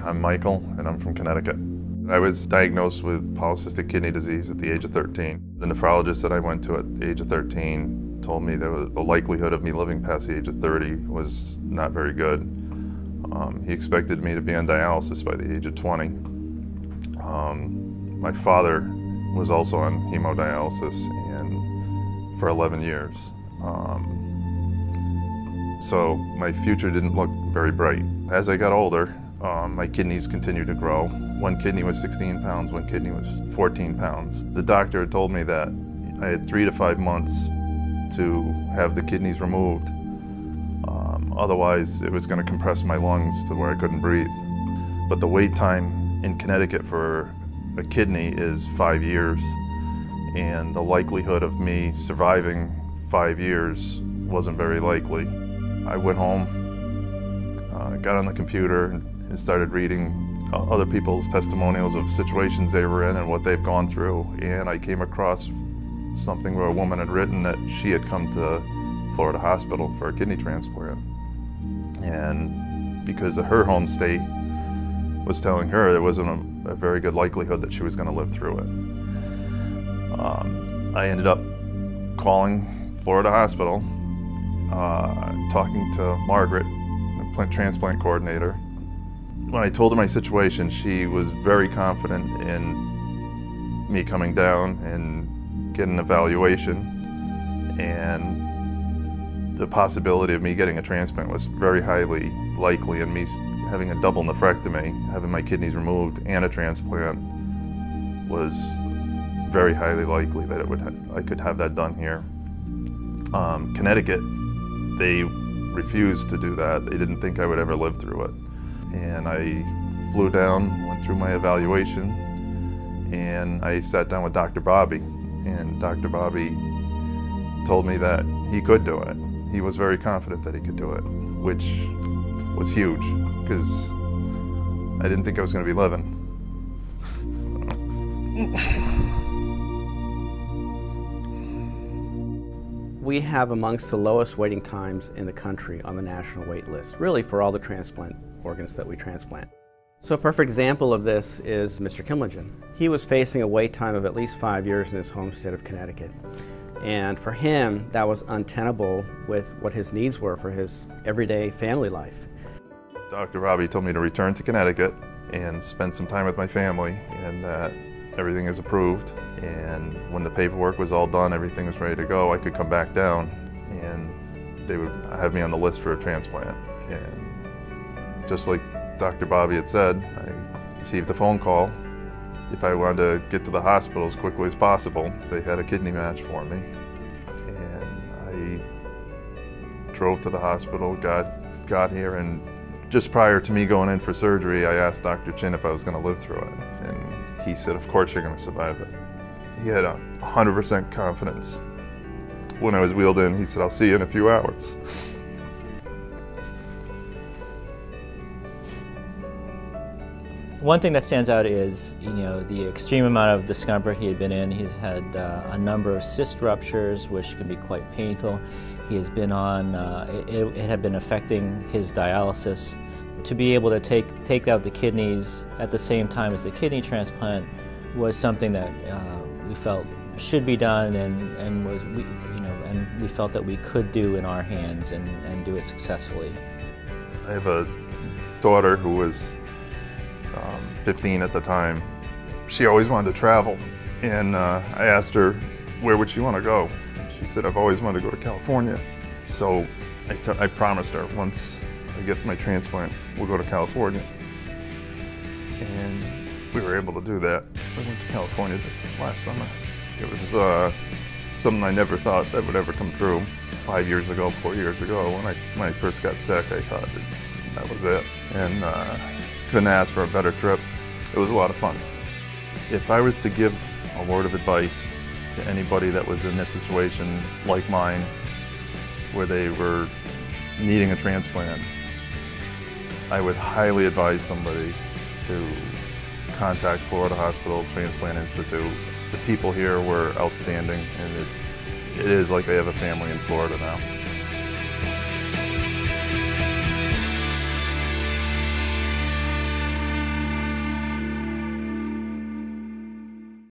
I'm Michael, and I'm from Connecticut. I was diagnosed with polycystic kidney disease at the age of 13. The nephrologist that I went to at the age of 13 told me that the likelihood of me living past the age of 30 was not very good. He expected me to be on dialysis by the age of 20. My father was also on hemodialysis and for 11 years. So my future didn't look very bright. As I got older, my kidneys continued to grow. One kidney was 16 pounds, one kidney was 14 pounds. The doctor had told me that I had 3 to 5 months to have the kidneys removed. Otherwise, it was going to compress my lungs to where I couldn't breathe. But the wait time in Connecticut for a kidney is 5 years, and the likelihood of me surviving 5 years wasn't very likely. I went home, got on the computer, and started reading other people's testimonials of situations they were in and what they've gone through. And I came across something where a woman had written that she had come to Florida Hospital for a kidney transplant. And because of her home state was telling her there wasn't a very good likelihood that she was going to live through it. I ended up calling Florida Hospital, talking to Margaret, the transplant coordinator. When I told her my situation, she was very confident in me coming down and getting an evaluation, and the possibility of me getting a transplant was very highly likely, and me having a double nephrectomy, having my kidneys removed and a transplant, was very highly likely that I could have that done here. Connecticut, they refused to do that. They didn't think I would ever live through it. And I flew down, went through my evaluation, and I sat down with Dr. Bobby. And Dr. Bobby told me that he could do it. He was very confident that he could do it, which was huge, because I didn't think I was going to be living. We have amongst the lowest waiting times in the country on the national wait list, really for all the transplant organs that we transplant. So a perfect example of this is Mr. Kimlingen. He was facing a wait time of at least 5 years in his home state of Connecticut. And for him, that was untenable with what his needs were for his everyday family life. Dr. Bobby told me to return to Connecticut and spend some time with my family, and that everything is approved. And when the paperwork was all done, everything was ready to go, I could come back down and they would have me on the list for a transplant. And just like Dr. Bobby had said, I received a phone call. If I wanted to get to the hospital as quickly as possible, they had a kidney match for me. And I drove to the hospital, got here, and just prior to me going in for surgery, I asked Dr. Chin if I was going to live through it. And he said, of course you're going to survive it. He had 100% confidence. When I was wheeled in, he said, I'll see you in a few hours. One thing that stands out is, the extreme amount of discomfort he had been in. He had a number of cyst ruptures, which can be quite painful. He has been on, it had been affecting his dialysis. To be able to take out the kidneys at the same time as the kidney transplant was something that we felt should be done, and we felt that we could do in our hands and do it successfully. I have a daughter who was 15 at the time. She always wanted to travel, and I asked her, where would she want to go? She said, I've always wanted to go to California. So I promised her, once I get my transplant, we'll go to California. And we were able to do that. We went to California this last summer. It was something I never thought that would ever come true. 5 years ago, 4 years ago, when I first got sick, I thought that was it. And couldn't ask for a better trip. It was a lot of fun. If I was to give a word of advice to anybody that was in this situation like mine, where they were needing a transplant, I would highly advise somebody to contact Florida Hospital Transplant Institute. The people here were outstanding, and it is like they have a family in Florida now.